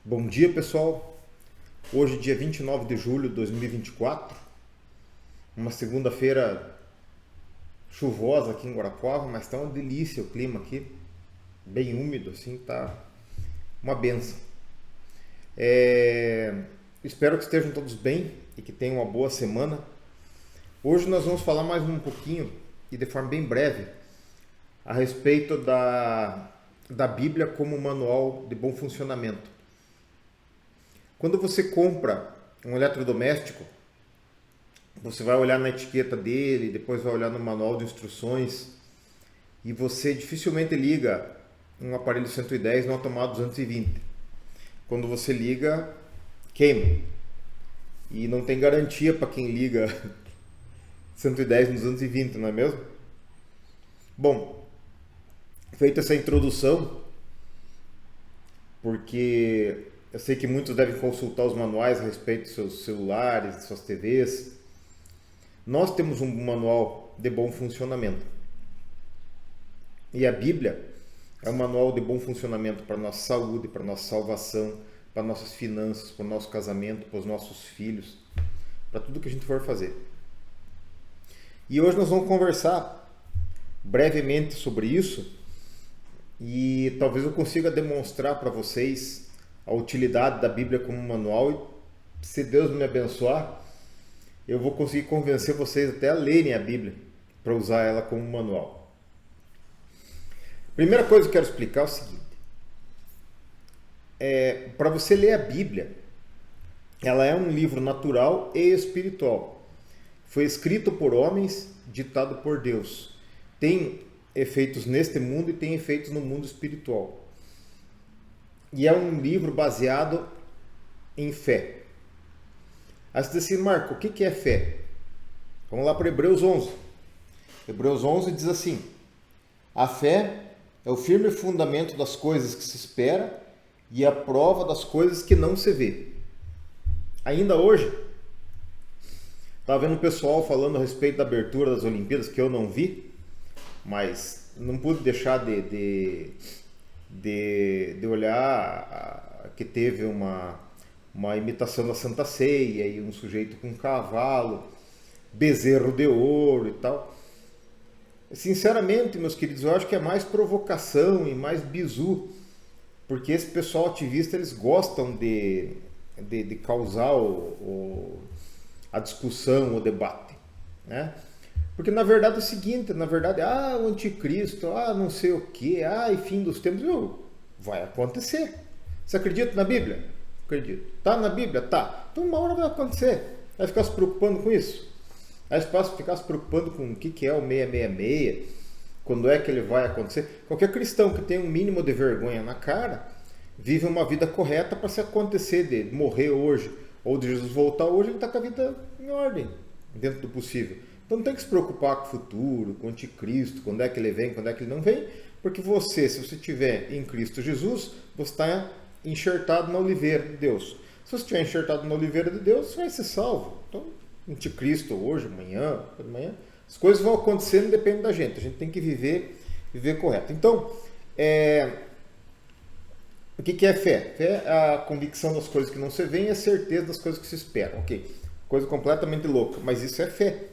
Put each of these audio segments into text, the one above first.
Bom dia, pessoal. Hoje, dia 29 de julho de 2024, uma segunda-feira chuvosa aqui em Guarapuava, mas tá uma delícia o clima aqui, bem úmido, assim, tá uma benção. Espero que estejam todos bem e que tenham uma boa semana. Hoje nós vamos falar mais um pouquinho, e de forma bem breve, a respeito da Bíblia como manual de bom funcionamento. Quando você compra um eletrodoméstico, você vai olhar na etiqueta dele, depois vai olhar no manual de instruções e você dificilmente liga um aparelho 110 numa tomada 220. Quando você liga, queima. E não tem garantia para quem liga 110 no 220, não é mesmo? Bom, feita essa introdução, porque eu sei que muitos devem consultar os manuais a respeito dos seus celulares, de suas TVs. Nós temos um manual de bom funcionamento. E a Bíblia é um manual de bom funcionamento para a nossa saúde, para a nossa salvação, para nossas finanças, para o nosso casamento, para os nossos filhos, para tudo que a gente for fazer. E hoje nós vamos conversar brevemente sobre isso e talvez eu consiga demonstrar para vocês a utilidade da Bíblia como manual e, se Deus me abençoar, eu vou conseguir convencer vocês até a lerem a Bíblia para usar ela como manual. Primeira coisa que eu quero explicar é o seguinte: para você ler a Bíblia, ela é um livro natural e espiritual. Foi escrito por homens, ditado por Deus. Tem efeitos neste mundo e tem efeitos no mundo espiritual. E é um livro baseado em fé. Aí você diz assim, Marco, o que é fé? Vamos lá para Hebreus 11. Hebreus 11 diz assim: a fé é o firme fundamento das coisas que se espera e a prova das coisas que não se vê. Ainda hoje, estava vendo o pessoal falando a respeito da abertura das Olimpíadas, que eu não vi, mas não pude deixar de olhar que teve uma imitação da Santa Ceia e um sujeito com um cavalo, bezerro de ouro e tal. Sinceramente, meus queridos, eu acho que é mais provocação e mais bizu, porque esse pessoal ativista, eles gostam de causar a discussão, o debate, né? Porque na verdade é o seguinte, o anticristo, não sei o que, e fim dos tempos, vai acontecer. Você acredita na Bíblia? Acredito. Tá na Bíblia? Tá. Então uma hora vai acontecer. Vai ficar se preocupando com isso? Aí você passa a ficar se preocupando com o que é o 666, quando é que ele vai acontecer. Qualquer cristão que tenha um mínimo de vergonha na cara, vive uma vida correta para se acontecer de morrer hoje, ou de Jesus voltar hoje, ele está com a vida em ordem, dentro do possível. Então não tem que se preocupar com o futuro, com o anticristo, quando é que ele vem, quando é que ele não vem, porque você, se você estiver em Cristo Jesus, você está enxertado na oliveira de Deus. Se você estiver enxertado na oliveira de Deus, você vai ser salvo. Então, anticristo hoje, amanhã, as coisas vão acontecendo, depende da gente. A gente tem que viver correto. Então, o que é fé? Fé é a convicção das coisas que não se veem e a certeza das coisas que se esperam. Ok, coisa completamente louca, mas isso é fé.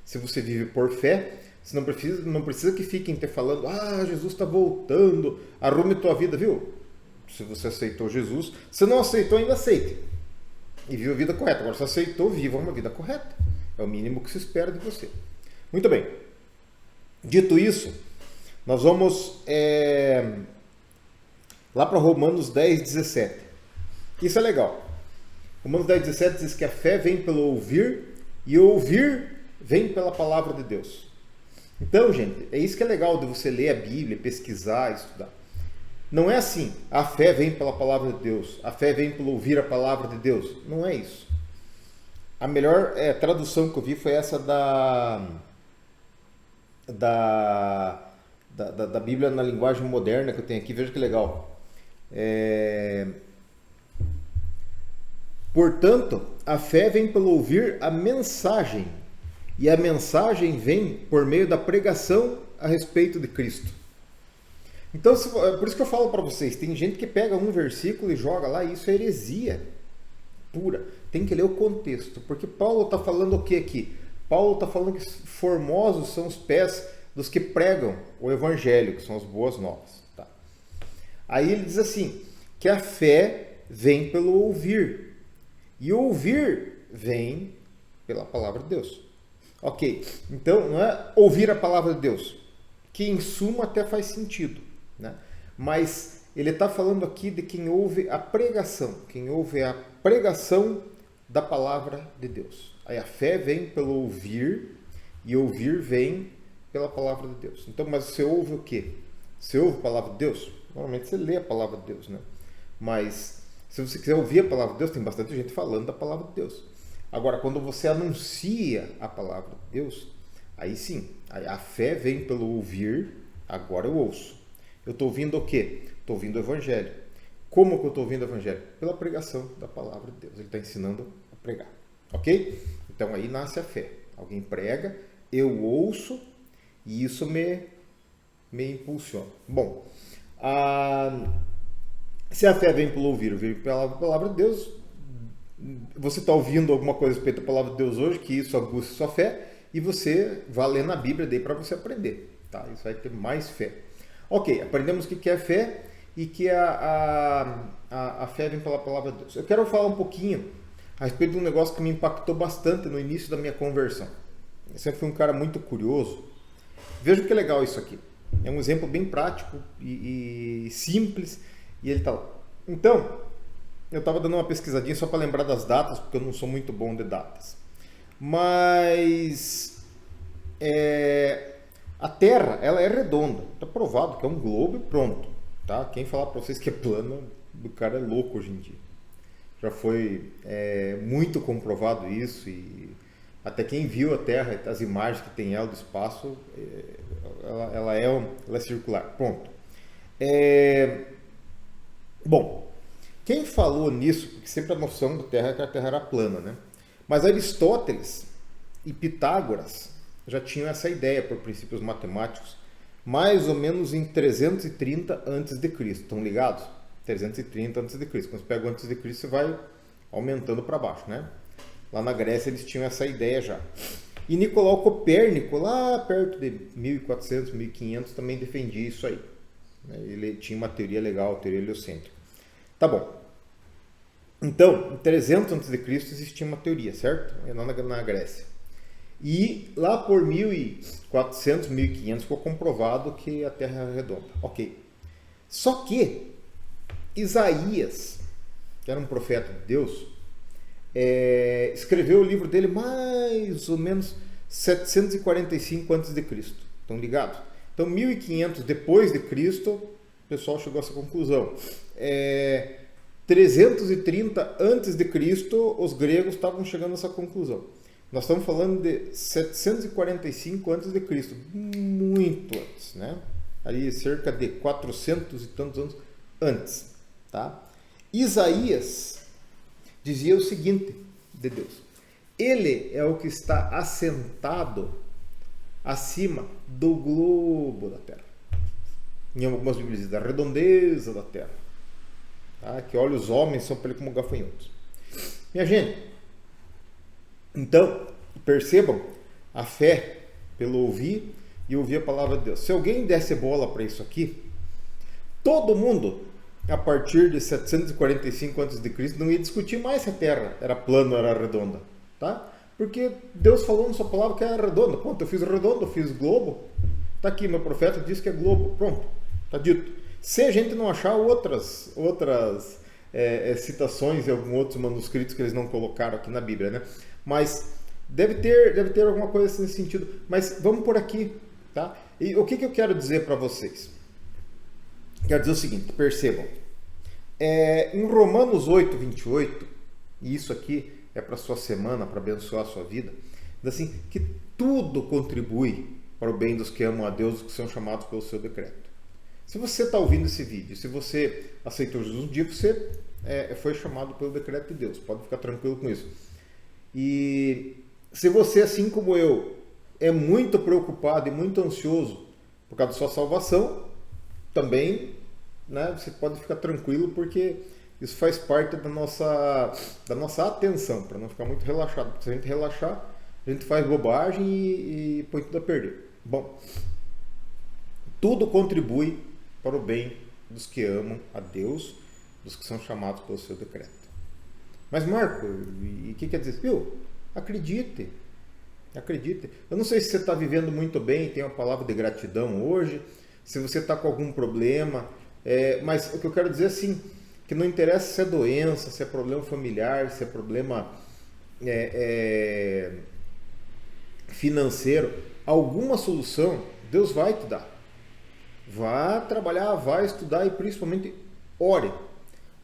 Se você vive por fé, você não precisa que fiquem te falando, Jesus está voltando, arrume tua vida, viu? Se você aceitou Jesus, se não aceitou, ainda aceite. E viva a vida correta. Agora, se aceitou, viva uma vida correta. É o mínimo que se espera de você. Muito bem. Dito isso, nós vamos lá para Romanos 10, 17. Isso é legal. Romanos 10, 17 diz que a fé vem pelo ouvir e o ouvir vem pela palavra de Deus. Então, gente, é isso que é legal de você ler a Bíblia, pesquisar, estudar. Não é assim, a fé vem pela palavra de Deus, a fé vem pelo ouvir a palavra de Deus. Não é isso. A melhor tradução que eu vi foi essa da Bíblia na linguagem moderna que eu tenho aqui. Veja que legal. Portanto, a fé vem pelo ouvir a mensagem, e a mensagem vem por meio da pregação a respeito de Cristo. Então, por isso que eu falo para vocês, tem gente que pega um versículo e joga lá, e isso é heresia pura. Tem que ler o contexto, porque Paulo está falando o que aqui? Paulo está falando que formosos são os pés dos que pregam o evangelho, que são as boas novas. Tá? Aí ele diz assim, que a fé vem pelo ouvir, e o ouvir vem pela palavra de Deus. Ok, então não é ouvir a palavra de Deus, que em suma até faz sentido, né? Mas ele está falando aqui de quem ouve a pregação, quem ouve a pregação da palavra de Deus. Aí a fé vem pelo ouvir, e ouvir vem pela palavra de Deus. Então, mas você ouve o quê? Você ouve a palavra de Deus? Normalmente você lê a palavra de Deus, né? Mas se você quiser ouvir a palavra de Deus, tem bastante gente falando da palavra de Deus. Agora, quando você anuncia a palavra de Deus, aí sim, aí a fé vem pelo ouvir, agora eu ouço. Eu estou ouvindo o quê? Estou ouvindo o Evangelho. Como que eu estou ouvindo o Evangelho? Pela pregação da palavra de Deus. Ele está ensinando a pregar. Ok? Então aí nasce a fé. Alguém prega, eu ouço e isso me impulsiona. Bom, se a fé vem pelo ouvir pela palavra de Deus, você está ouvindo alguma coisa a respeito da palavra de Deus hoje, que isso aguça sua fé, e você vai ler na Bíblia daí para você aprender. Tá? Isso vai ter mais fé. Ok, aprendemos o que é fé e que a fé vem pela palavra de Deus. Eu quero falar um pouquinho a respeito de um negócio que me impactou bastante no início da minha conversão. Eu sempre fui um cara muito curioso. Veja que legal isso aqui. É um exemplo bem prático e simples, e ele está lá. Então, eu estava dando uma pesquisadinha só para lembrar das datas, porque eu não sou muito bom de datas. Mas a Terra, ela é redonda. Está provado que é um globo e pronto. Tá? Quem falar para vocês que é plana, o cara é louco hoje em dia. Já foi muito comprovado isso, e até quem viu a Terra, as imagens que tem ela do espaço, ela é circular. Pronto. Bom, quem falou nisso, porque sempre a noção da Terra é que a Terra era plana, né? Mas Aristóteles e Pitágoras já tinham essa ideia por princípios matemáticos, mais ou menos em 330 a.C. Estão ligados? 330 a.C. Quando você pega o a.C., você vai aumentando para baixo, né? Lá na Grécia eles tinham essa ideia já. E Nicolau Copérnico, lá perto de 1400, 1500, também defendia isso aí. Ele tinha uma teoria legal, a teoria heliocêntrica. Tá bom. Então, em 300 a.C. existia uma teoria, certo? Na Grécia. E lá por 1400, 1500 ficou comprovado que a Terra é redonda. Ok. Só que Isaías, que era um profeta de Deus, escreveu o livro dele mais ou menos 745 a.C. Estão ligados? Então, 1500 depois de Cristo, o pessoal chegou a essa conclusão. 330 a.C., os gregos estavam chegando a essa conclusão. Nós estamos falando de 745 a.C., muito antes, né? Ali cerca de 400 e tantos anos antes, tá? Isaías dizia o seguinte de Deus: Ele é o que está assentado acima do globo da Terra. Em algumas Bíblias diz da redondeza da Terra, tá? Que olha, os homens são para ele como gafanhotos. Minha gente, então, percebam a fé pelo ouvir e ouvir a palavra de Deus. Se alguém desse bola para isso aqui, todo mundo, a partir de 745 a.C., não ia discutir mais se a Terra era plana ou era redonda, tá? Porque Deus falou na sua palavra que era redonda. Pronto, eu fiz redonda, eu fiz globo. Tá aqui, meu profeta disse que é globo. Pronto, tá dito. Se a gente não achar outras citações em alguns outros manuscritos que eles não colocaram aqui na Bíblia, né? Mas deve ter alguma coisa nesse sentido. Mas vamos por aqui, tá? E o que eu quero dizer para vocês? Quero dizer o seguinte, percebam. Em Romanos 8, 28, e isso aqui é para a sua semana, para abençoar a sua vida, diz assim, que tudo contribui para o bem dos que amam a Deus, dos que são chamados pelo seu decreto. Se você está ouvindo esse vídeo, se você aceitou Jesus um dia, você foi chamado pelo decreto de Deus. Pode ficar tranquilo com isso. E se você, assim como eu, é muito preocupado e muito ansioso por causa da sua salvação, também, né, você pode ficar tranquilo, porque isso faz parte da nossa atenção, para não ficar muito relaxado. Porque se a gente relaxar, a gente faz bobagem e põe tudo a perder. Bom, tudo contribui para o bem dos que amam a Deus, dos que são chamados pelo seu decreto. Mas, Marco, e o que quer dizer? Viu? Acredite. Acredite. Eu não sei se você está vivendo muito bem, tem uma palavra de gratidão hoje, se você está com algum problema, mas o que eu quero dizer é assim, que não interessa se é doença, se é problema familiar, se é problema financeiro, alguma solução Deus vai te dar. Vá trabalhar, vá estudar e principalmente ore.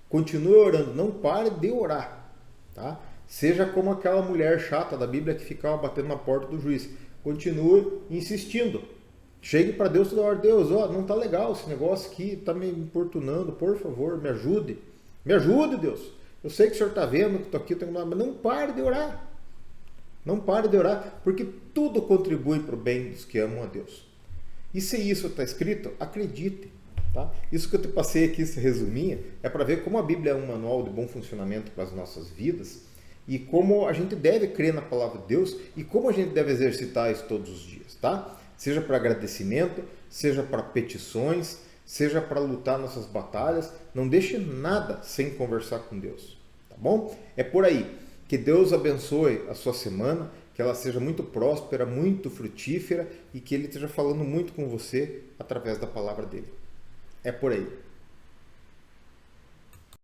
Continue orando, não pare de orar. Tá? Seja como aquela mulher chata da Bíblia que ficava batendo na porta do juiz. Continue insistindo. Chegue para Deus toda hora. Deus, não está legal esse negócio aqui, está me importunando, por favor, me ajude. Me ajude, Deus. Eu sei que o Senhor está vendo que estou aqui, mas não pare de orar. Não pare de orar, porque tudo contribui para o bem dos que amam a Deus. E se isso está escrito, acredite. Tá? Isso que eu te passei aqui, esse resuminho, é para ver como a Bíblia é um manual de bom funcionamento para as nossas vidas e como a gente deve crer na palavra de Deus e como a gente deve exercitar isso todos os dias. Tá? Seja para agradecimento, seja para petições, seja para lutar nossas batalhas. Não deixe nada sem conversar com Deus. Tá bom? É por aí. Que Deus abençoe a sua semana, que ela seja muito próspera, muito frutífera e que Ele esteja falando muito com você através da palavra dele. É por aí.